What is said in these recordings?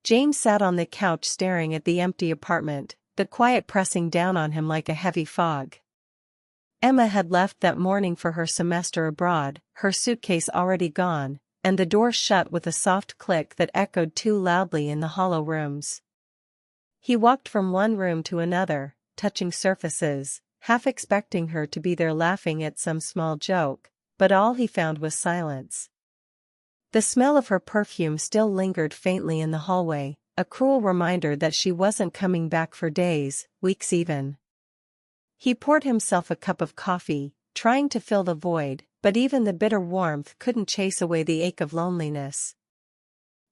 James sat on the couch staring at the empty apartment, the quiet pressing down on him like a heavy fog. Emma had left that morning for her semester abroad, her suitcase already gone, and the door shut with a soft click that echoed too loudly in the hollow rooms. He walked from one room to another, touching surfaces, half expecting her to be there laughing at some small joke, but all he found was silence. The smell of her perfume still lingered faintly in the hallway, a cruel reminder that she wasn't coming back for days, weeks even. He poured himself a cup of coffee, trying to fill the void, but even the bitter warmth couldn't chase away the ache of loneliness.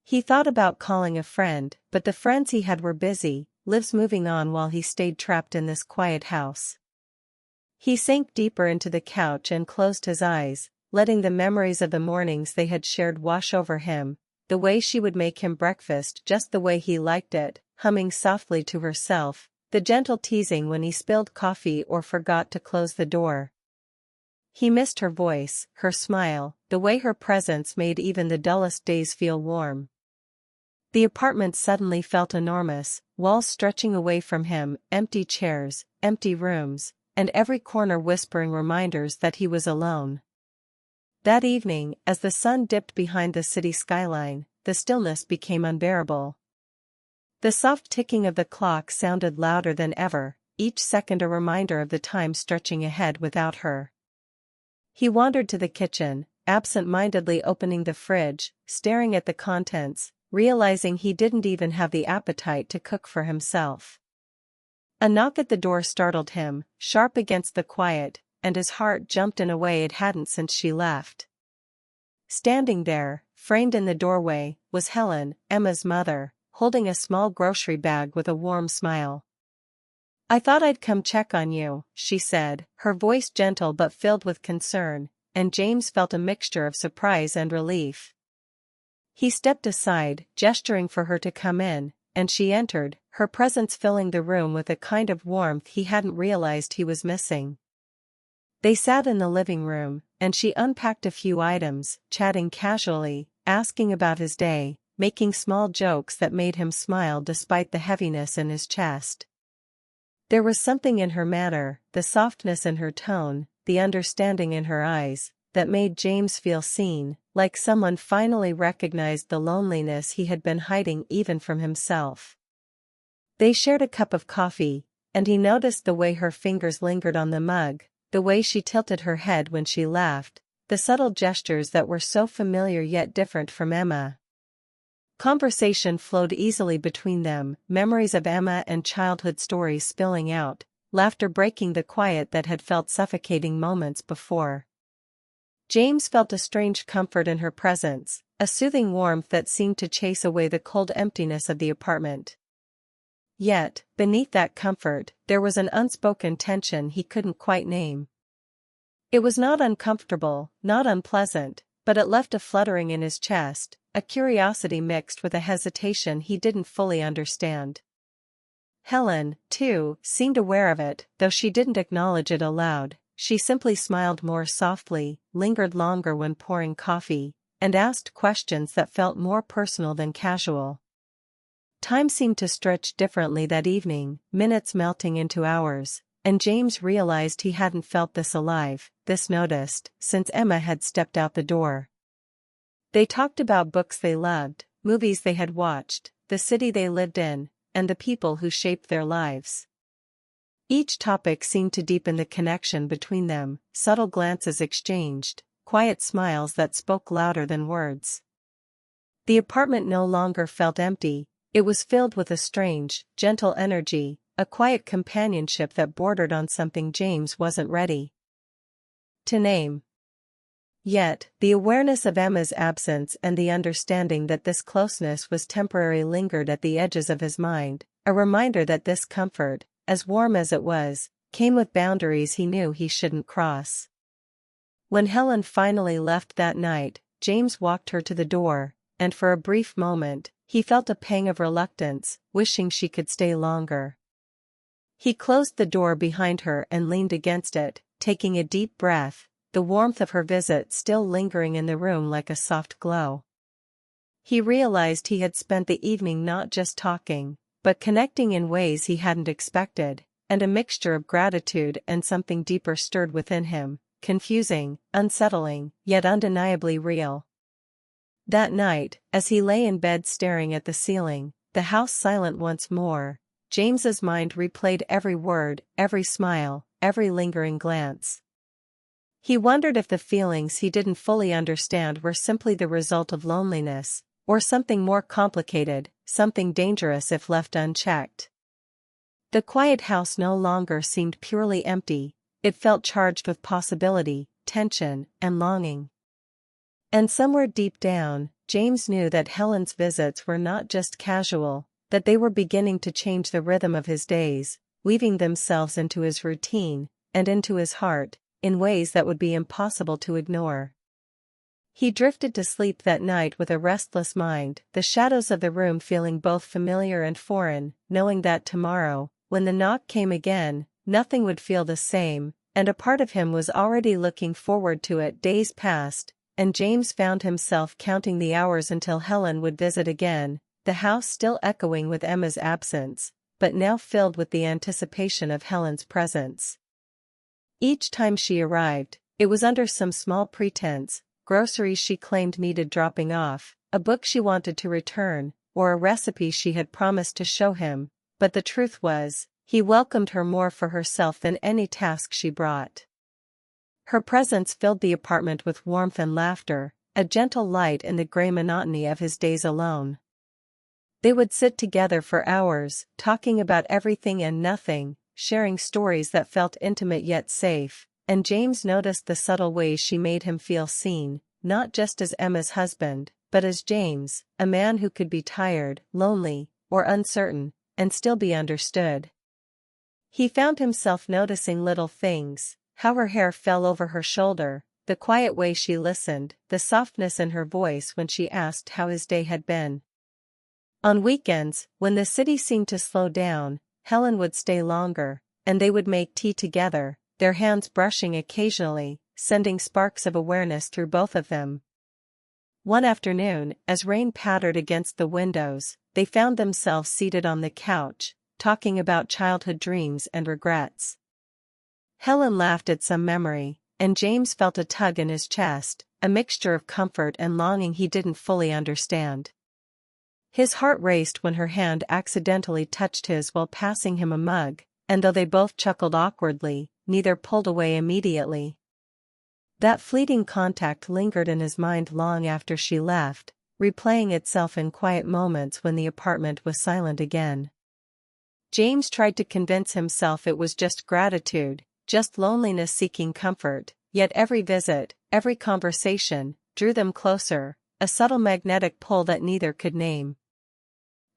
He thought about calling a friend, but the friends he had were busy, lives moving on while he stayed trapped in this quiet house. He sank deeper into the couch and closed his eyes, letting the memories of the mornings they had shared wash over him, the way she would make him breakfast just the way he liked it, humming softly to herself, the gentle teasing when he spilled coffee or forgot to close the door. He missed her voice, her smile, the way her presence made even the dullest days feel warm. The apartment suddenly felt enormous, walls stretching away from him, empty chairs, empty rooms, and every corner whispering reminders that he was alone. That evening, as the sun dipped behind the city skyline, the stillness became unbearable. The soft ticking of the clock sounded louder than ever, each second a reminder of the time stretching ahead without her. He wandered to the kitchen, absent-mindedly opening the fridge, staring at the contents, realizing he didn't even have the appetite to cook for himself. A knock at the door startled him, sharp against the quiet, and his heart jumped in a way it hadn't since she left. Standing there, framed in the doorway, was Helen, Emma's mother, holding a small grocery bag with a warm smile. "I thought I'd come check on you," she said, her voice gentle but filled with concern, and James felt a mixture of surprise and relief. He stepped aside, gesturing for her to come in, and she entered, her presence filling the room with a kind of warmth he hadn't realized he was missing. They sat in the living room, and she unpacked a few items, chatting casually, asking about his day, making small jokes that made him smile despite the heaviness in his chest. There was something in her manner, the softness in her tone, the understanding in her eyes, that made James feel seen, like someone finally recognized the loneliness he had been hiding even from himself. They shared a cup of coffee, and he noticed the way her fingers lingered on the mug, the way she tilted her head when she laughed, the subtle gestures that were so familiar yet different from Emma. Conversation flowed easily between them, memories of Emma and childhood stories spilling out, laughter breaking the quiet that had felt suffocating moments before. James felt a strange comfort in her presence, a soothing warmth that seemed to chase away the cold emptiness of the apartment. Yet, beneath that comfort, there was an unspoken tension he couldn't quite name. It was not uncomfortable, not unpleasant, but it left a fluttering in his chest, a curiosity mixed with a hesitation he didn't fully understand. Helen, too, seemed aware of it, though she didn't acknowledge it aloud. She simply smiled more softly, lingered longer when pouring coffee, and asked questions that felt more personal than casual. Time seemed to stretch differently that evening, minutes melting into hours, and James realized he hadn't felt this alive, this noticed, since Emma had stepped out the door. They talked about books they loved, movies they had watched, the city they lived in, and the people who shaped their lives. Each topic seemed to deepen the connection between them, subtle glances exchanged, quiet smiles that spoke louder than words. The apartment no longer felt empty, it was filled with a strange, gentle energy, a quiet companionship that bordered on something James wasn't ready to name. Yet, the awareness of Emma's absence and the understanding that this closeness was temporary lingered at the edges of his mind, a reminder that this comfort, as warm as it was, came with boundaries he knew he shouldn't cross. When Helen finally left that night, James walked her to the door, and for a brief moment, he felt a pang of reluctance, wishing she could stay longer. He closed the door behind her and leaned against it, taking a deep breath, the warmth of her visit still lingering in the room like a soft glow. He realized he had spent the evening not just talking, but connecting in ways he hadn't expected, and a mixture of gratitude and something deeper stirred within him, confusing, unsettling, yet undeniably real. That night, as he lay in bed staring at the ceiling, the house silent once more, James's mind replayed every word, every smile, every lingering glance. He wondered if the feelings he didn't fully understand were simply the result of loneliness, or something more complicated, something dangerous if left unchecked. The quiet house no longer seemed purely empty, it felt charged with possibility, tension, and longing. And somewhere deep down, James knew that Helen's visits were not just casual, that they were beginning to change the rhythm of his days, weaving themselves into his routine, and into his heart, in ways that would be impossible to ignore. He drifted to sleep that night with a restless mind, the shadows of the room feeling both familiar and foreign, knowing that tomorrow, when the knock came again, nothing would feel the same, and a part of him was already looking forward to it. Days passed, and James found himself counting the hours until Helen would visit again, the house still echoing with Emma's absence, but now filled with the anticipation of Helen's presence. Each time she arrived, it was under some small pretense: groceries she claimed needed dropping off, a book she wanted to return, or a recipe she had promised to show him, but the truth was, he welcomed her more for herself than any task she brought. Her presence filled the apartment with warmth and laughter, a gentle light in the gray monotony of his days alone. They would sit together for hours, talking about everything and nothing, sharing stories that felt intimate yet safe, and James noticed the subtle ways she made him feel seen, not just as Emma's husband, but as James, a man who could be tired, lonely, or uncertain, and still be understood. He found himself noticing little things: how her hair fell over her shoulder, the quiet way she listened, the softness in her voice when she asked how his day had been. On weekends, when the city seemed to slow down, Helen would stay longer, and they would make tea together, their hands brushing occasionally, sending sparks of awareness through both of them. One afternoon, as rain pattered against the windows, they found themselves seated on the couch, talking about childhood dreams and regrets. Helen laughed at some memory, and James felt a tug in his chest, a mixture of comfort and longing he didn't fully understand. His heart raced when her hand accidentally touched his while passing him a mug, and though they both chuckled awkwardly, neither pulled away immediately. That fleeting contact lingered in his mind long after she left, replaying itself in quiet moments when the apartment was silent again. James tried to convince himself it was just gratitude, just loneliness seeking comfort, yet every visit, every conversation, drew them closer, a subtle magnetic pull that neither could name.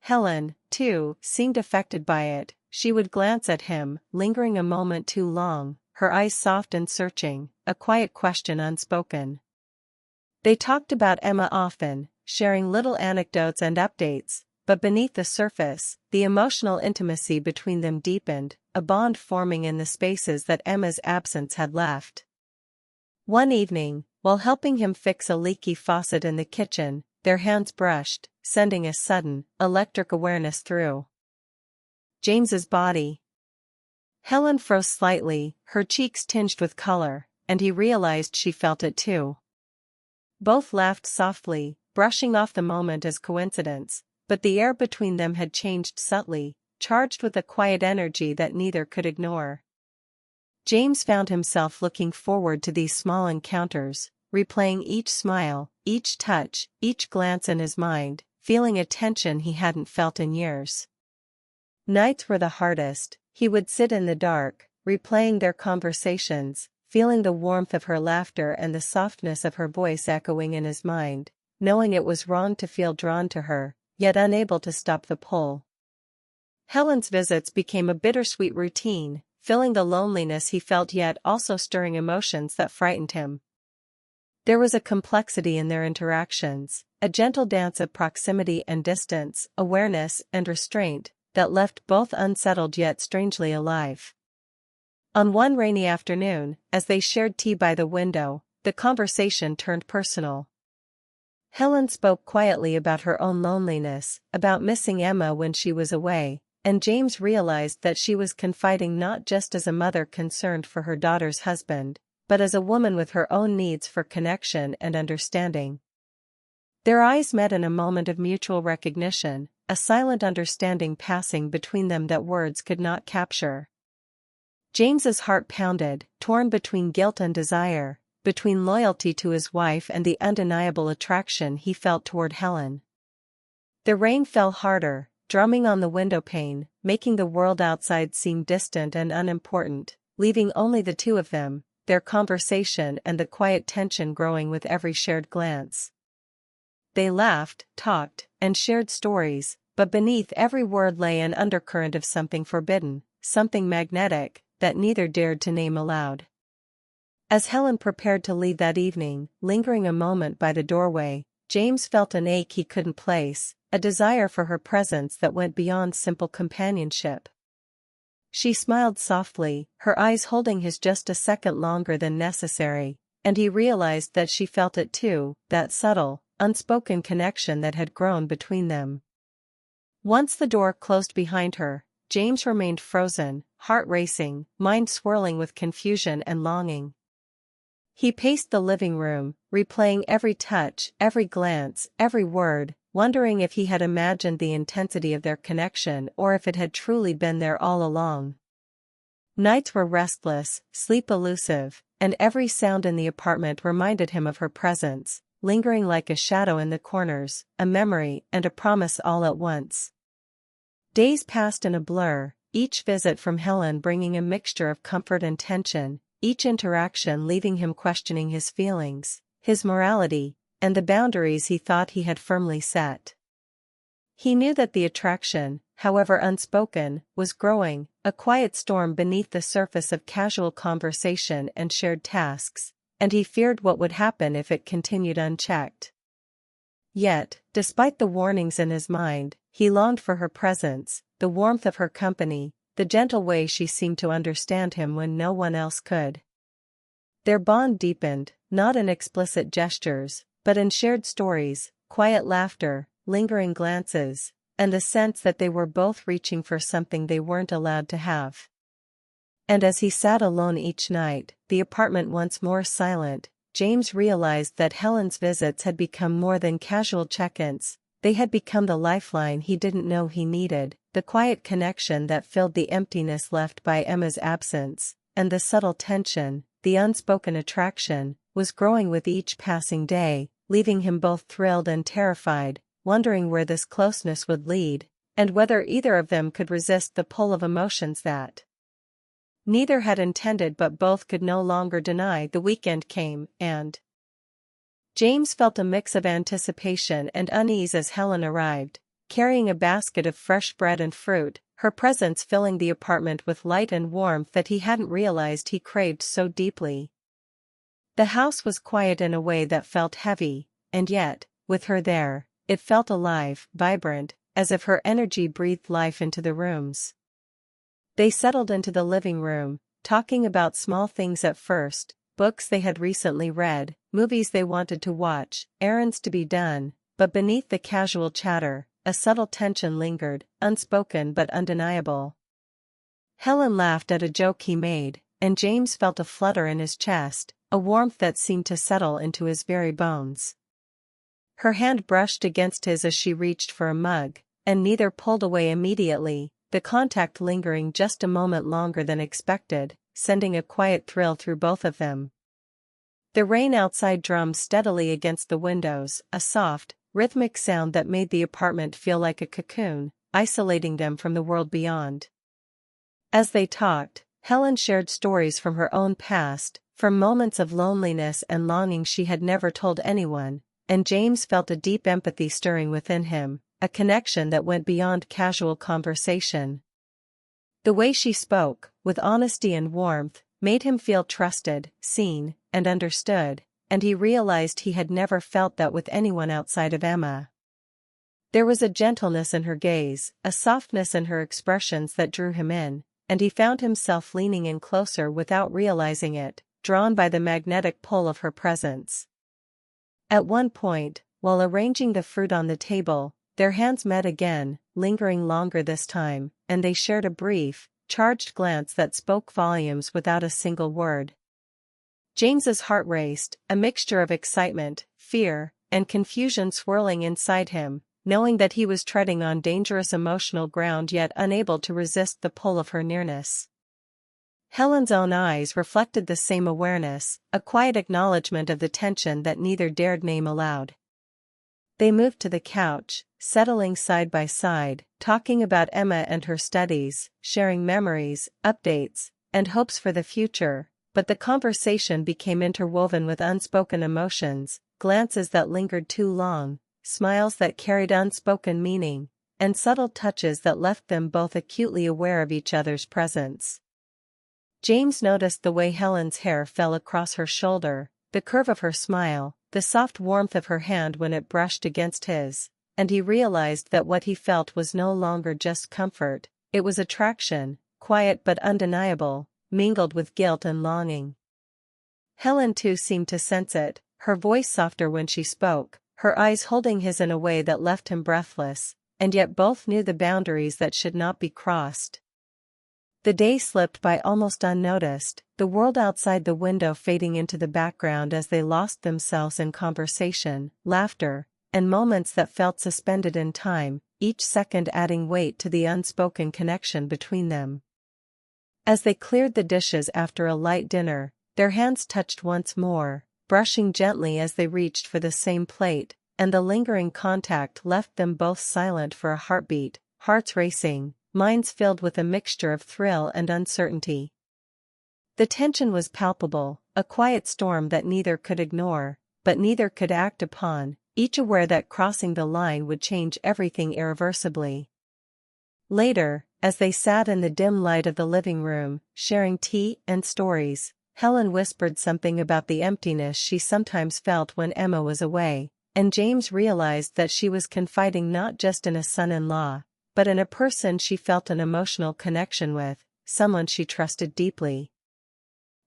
Helen, too, seemed affected by it. She would glance at him, lingering a moment too long, her eyes soft and searching, a quiet question unspoken. They talked about Emma often, sharing little anecdotes and updates, but beneath the surface, the emotional intimacy between them deepened, a bond forming in the spaces that Emma's absence had left. One evening, while helping him fix a leaky faucet in the kitchen, their hands brushed, sending a sudden, electric awareness through James's body. Helen froze slightly, her cheeks tinged with color, and he realized she felt it too. Both laughed softly, brushing off the moment as coincidence, but the air between them had changed subtly, charged with a quiet energy that neither could ignore. James found himself looking forward to these small encounters, replaying each smile, each touch, each glance in his mind, feeling a tension he hadn't felt in years. Nights were the hardest. He would sit in the dark, replaying their conversations, feeling the warmth of her laughter and the softness of her voice echoing in his mind, knowing it was wrong to feel drawn to her, yet unable to stop the pull. Helen's visits became a bittersweet routine, filling the loneliness he felt yet also stirring emotions that frightened him. There was a complexity in their interactions, a gentle dance of proximity and distance, awareness and restraint, that left both unsettled yet strangely alive. On one rainy afternoon, as they shared tea by the window, the conversation turned personal. Helen spoke quietly about her own loneliness, about missing Emma when she was away, and James realized that she was confiding not just as a mother concerned for her daughter's husband, but as a woman with her own needs for connection and understanding. Their eyes met in a moment of mutual recognition, a silent understanding passing between them that words could not capture. James's heart pounded, torn between guilt and desire, between loyalty to his wife and the undeniable attraction he felt toward Helen. The rain fell harder, drumming on the windowpane, making the world outside seem distant and unimportant, leaving only the two of them, their conversation and the quiet tension growing with every shared glance. They laughed, talked, and shared stories, but beneath every word lay an undercurrent of something forbidden, something magnetic, that neither dared to name aloud. As Helen prepared to leave that evening, lingering a moment by the doorway, James felt an ache he couldn't place, a desire for her presence that went beyond simple companionship. She smiled softly, her eyes holding his just a second longer than necessary, and he realized that she felt it too, that subtle, unspoken connection that had grown between them. Once the door closed behind her, James remained frozen, heart racing, mind swirling with confusion and longing. He paced the living room, replaying every touch, every glance, every word, wondering if he had imagined the intensity of their connection or if it had truly been there all along. Nights were restless, sleep elusive, and every sound in the apartment reminded him of her presence, lingering like a shadow in the corners, a memory and a promise all at once. Days passed in a blur, each visit from Helen bringing a mixture of comfort and tension, each interaction leaving him questioning his feelings, his morality, and the boundaries he thought he had firmly set. He knew that the attraction, however unspoken, was growing, a quiet storm beneath the surface of casual conversation and shared tasks, and he feared what would happen if it continued unchecked. Yet, despite the warnings in his mind, he longed for her presence, the warmth of her company, the gentle way she seemed to understand him when no one else could. Their bond deepened, not in explicit gestures, but in shared stories, quiet laughter, lingering glances, and the sense that they were both reaching for something they weren't allowed to have. And as he sat alone each night, the apartment once more silent, James realized that Helen's visits had become more than casual check-ins. They had become the lifeline he didn't know he needed, the quiet connection that filled the emptiness left by Emma's absence, and the subtle tension, the unspoken attraction, was growing with each passing day, leaving him both thrilled and terrified, wondering where this closeness would lead, and whether either of them could resist the pull of emotions that neither had intended but both could no longer deny. The weekend came, and James felt a mix of anticipation and unease as Helen arrived, carrying a basket of fresh bread and fruit, her presence filling the apartment with light and warmth that he hadn't realized he craved so deeply. The house was quiet in a way that felt heavy, and yet, with her there, it felt alive, vibrant, as if her energy breathed life into the rooms. They settled into the living room, talking about small things at first, books they had recently read, movies they wanted to watch, errands to be done, but beneath the casual chatter, a subtle tension lingered, unspoken but undeniable. Helen laughed at a joke he made, and James felt a flutter in his chest, a warmth that seemed to settle into his very bones. Her hand brushed against his as she reached for a mug, and neither pulled away immediately, the contact lingering just a moment longer than expected, sending a quiet thrill through both of them. The rain outside drummed steadily against the windows, a soft, rhythmic sound that made the apartment feel like a cocoon, isolating them from the world beyond. As they talked, Helen shared stories from her own past, from moments of loneliness and longing she had never told anyone, and James felt a deep empathy stirring within him, a connection that went beyond casual conversation. The way she spoke, with honesty and warmth, made him feel trusted, seen, and understood, and he realized he had never felt that with anyone outside of Emma. There was a gentleness in her gaze, a softness in her expressions that drew him in, and he found himself leaning in closer without realizing it, drawn by the magnetic pull of her presence. At one point, while arranging the fruit on the table, their hands met again, lingering longer this time, and they shared a brief, charged glance that spoke volumes without a single word. James's heart raced, a mixture of excitement, fear, and confusion swirling inside him, knowing that he was treading on dangerous emotional ground yet unable to resist the pull of her nearness. Helen's own eyes reflected the same awareness, a quiet acknowledgement of the tension that neither dared name aloud. They moved to the couch, settling side by side, talking about Emma and her studies, sharing memories, updates, and hopes for the future, but the conversation became interwoven with unspoken emotions, glances that lingered too long, smiles that carried unspoken meaning, and subtle touches that left them both acutely aware of each other's presence. James noticed the way Helen's hair fell across her shoulder, the curve of her smile, the soft warmth of her hand when it brushed against his, and he realized that what he felt was no longer just comfort, it was attraction, quiet but undeniable, mingled with guilt and longing. Helen too seemed to sense it, her voice softer when she spoke, her eyes holding his in a way that left him breathless, and yet both knew the boundaries that should not be crossed. The day slipped by almost unnoticed, the world outside the window fading into the background as they lost themselves in conversation, laughter, and moments that felt suspended in time, each second adding weight to the unspoken connection between them. As they cleared the dishes after a light dinner, their hands touched once more, brushing gently as they reached for the same plate, and the lingering contact left them both silent for a heartbeat, hearts racing, minds filled with a mixture of thrill and uncertainty. The tension was palpable, a quiet storm that neither could ignore, but neither could act upon, each aware that crossing the line would change everything irreversibly. Later, as they sat in the dim light of the living room, sharing tea and stories, Helen whispered something about the emptiness she sometimes felt when Emma was away, and James realized that she was confiding not just in a son-in-law, but in a person she felt an emotional connection with, someone she trusted deeply.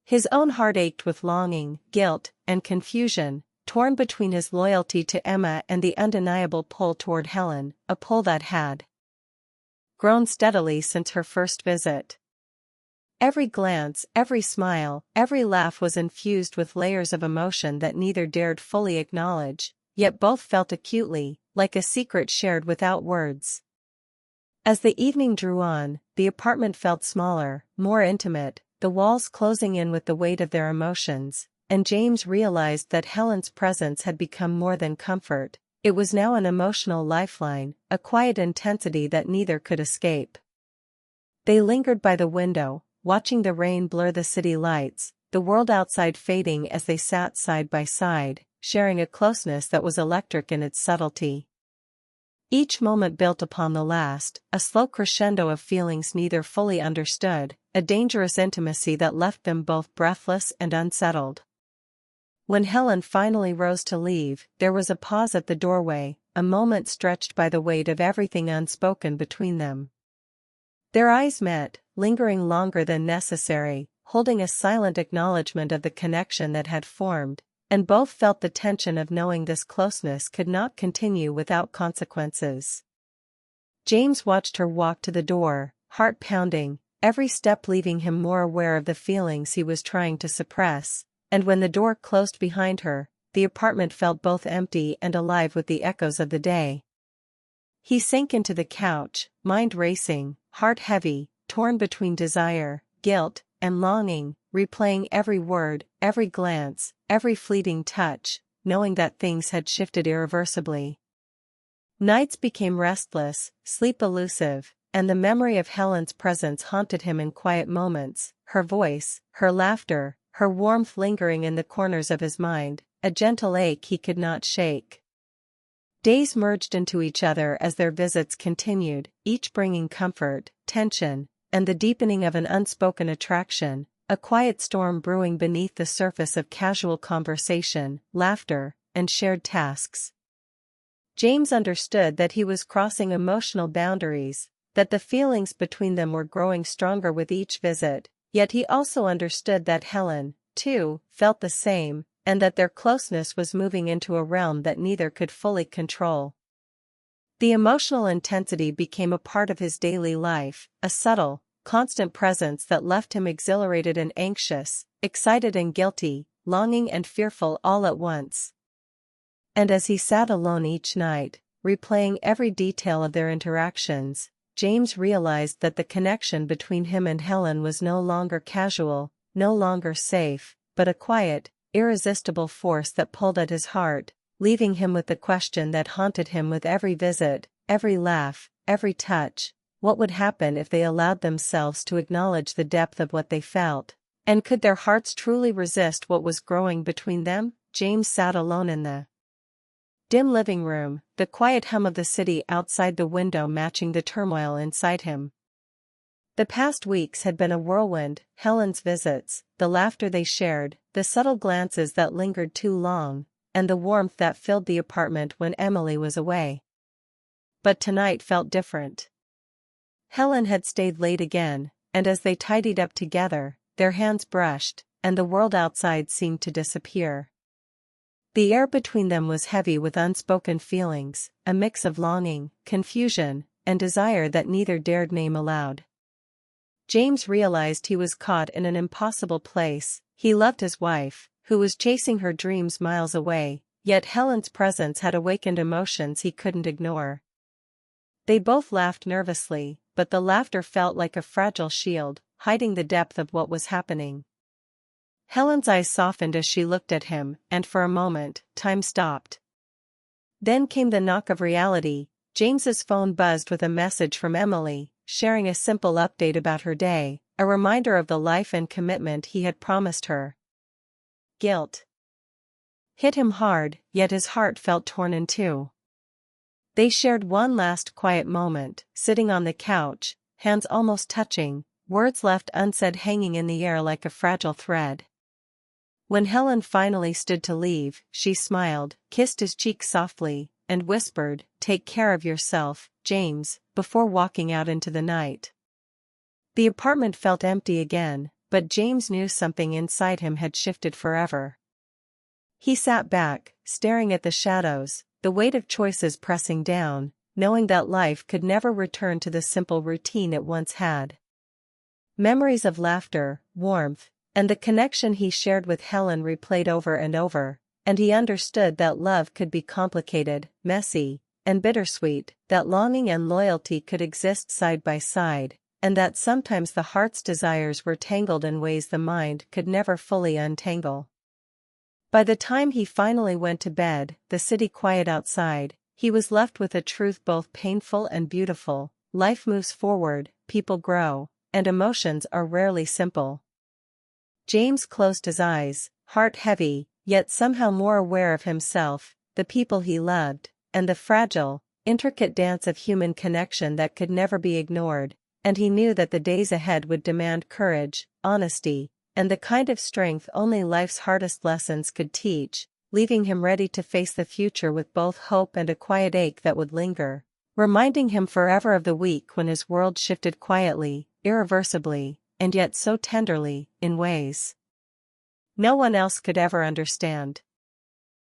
His own heart ached with longing, guilt, and confusion, torn between his loyalty to Emma and the undeniable pull toward Helen, a pull that had grown steadily since her first visit. Every glance, every smile, every laugh was infused with layers of emotion that neither dared fully acknowledge, yet both felt acutely, like a secret shared without words. As the evening drew on, the apartment felt smaller, more intimate, the walls closing in with the weight of their emotions, and James realized that Helen's presence had become more than comfort, it was now an emotional lifeline, a quiet intensity that neither could escape. They lingered by the window, watching the rain blur the city lights, the world outside fading as they sat side by side, sharing a closeness that was electric in its subtlety. Each moment built upon the last, a slow crescendo of feelings neither fully understood, a dangerous intimacy that left them both breathless and unsettled. When Helen finally rose to leave, there was a pause at the doorway, a moment stretched by the weight of everything unspoken between them. Their eyes met, lingering longer than necessary, holding a silent acknowledgement of the connection that had formed, and both felt the tension of knowing this closeness could not continue without consequences. James watched her walk to the door, heart pounding, every step leaving him more aware of the feelings he was trying to suppress, and when the door closed behind her, the apartment felt both empty and alive with the echoes of the day. He sank into the couch, mind racing, heart heavy, torn between desire, guilt, and longing, replaying every word, every glance, every fleeting touch, knowing that things had shifted irreversibly. Nights became restless, sleep elusive, and the memory of Helen's presence haunted him in quiet moments, her voice, her laughter, her warmth lingering in the corners of his mind, a gentle ache he could not shake. Days merged into each other as their visits continued, each bringing comfort, tension, and the deepening of an unspoken attraction, a quiet storm brewing beneath the surface of casual conversation, laughter, and shared tasks. James understood that he was crossing emotional boundaries, that the feelings between them were growing stronger with each visit, yet he also understood that Helen, too, felt the same, and that their closeness was moving into a realm that neither could fully control. The emotional intensity became a part of his daily life, a subtle, constant presence that left him exhilarated and anxious, excited and guilty, longing and fearful all at once. And as he sat alone each night, replaying every detail of their interactions, James realized that the connection between him and Helen was no longer casual, no longer safe, but a quiet, irresistible force that pulled at his heart, leaving him with the question that haunted him with every visit, every laugh, every touch: what would happen if they allowed themselves to acknowledge the depth of what they felt? And could their hearts truly resist what was growing between them? James sat alone in the dim living room, the quiet hum of the city outside the window matching the turmoil inside him. The past weeks had been a whirlwind: Helen's visits, the laughter they shared, the subtle glances that lingered too long, and the warmth that filled the apartment when Emily was away. But tonight felt different. Helen had stayed late again, and as they tidied up together, their hands brushed, and the world outside seemed to disappear. The air between them was heavy with unspoken feelings, a mix of longing, confusion, and desire that neither dared name aloud. James realized he was caught in an impossible place. He loved his wife, who was chasing her dreams miles away, yet Helen's presence had awakened emotions he couldn't ignore. They both laughed nervously, but the laughter felt like a fragile shield, hiding the depth of what was happening. Helen's eyes softened as she looked at him, and for a moment, time stopped. Then came the knock of reality. James's phone buzzed with a message from Emily, sharing a simple update about her day, a reminder of the life and commitment he had promised her. Guilt hit him hard, yet his heart felt torn in two. They shared one last quiet moment, sitting on the couch, hands almost touching, words left unsaid hanging in the air like a fragile thread. When Helen finally stood to leave, she smiled, kissed his cheek softly, and whispered, "Take care of yourself, James," before walking out into the night. The apartment felt empty again, but James knew something inside him had shifted forever. He sat back, staring at the shadows, the weight of choices pressing down, knowing that life could never return to the simple routine it once had. Memories of laughter, warmth, and the connection he shared with Helen replayed over and over, and he understood that love could be complicated, messy, and bittersweet, that longing and loyalty could exist side by side, and that sometimes the heart's desires were tangled in ways the mind could never fully untangle. By the time he finally went to bed, the city quiet outside, he was left with a truth both painful and beautiful: life moves forward, people grow, and emotions are rarely simple. James closed his eyes, heart heavy, yet somehow more aware of himself, the people he loved, and the fragile, intricate dance of human connection that could never be ignored, and he knew that the days ahead would demand courage, honesty, and the kind of strength only life's hardest lessons could teach, leaving him ready to face the future with both hope and a quiet ache that would linger, reminding him forever of the week when his world shifted quietly, irreversibly, and yet so tenderly, in ways no one else could ever understand.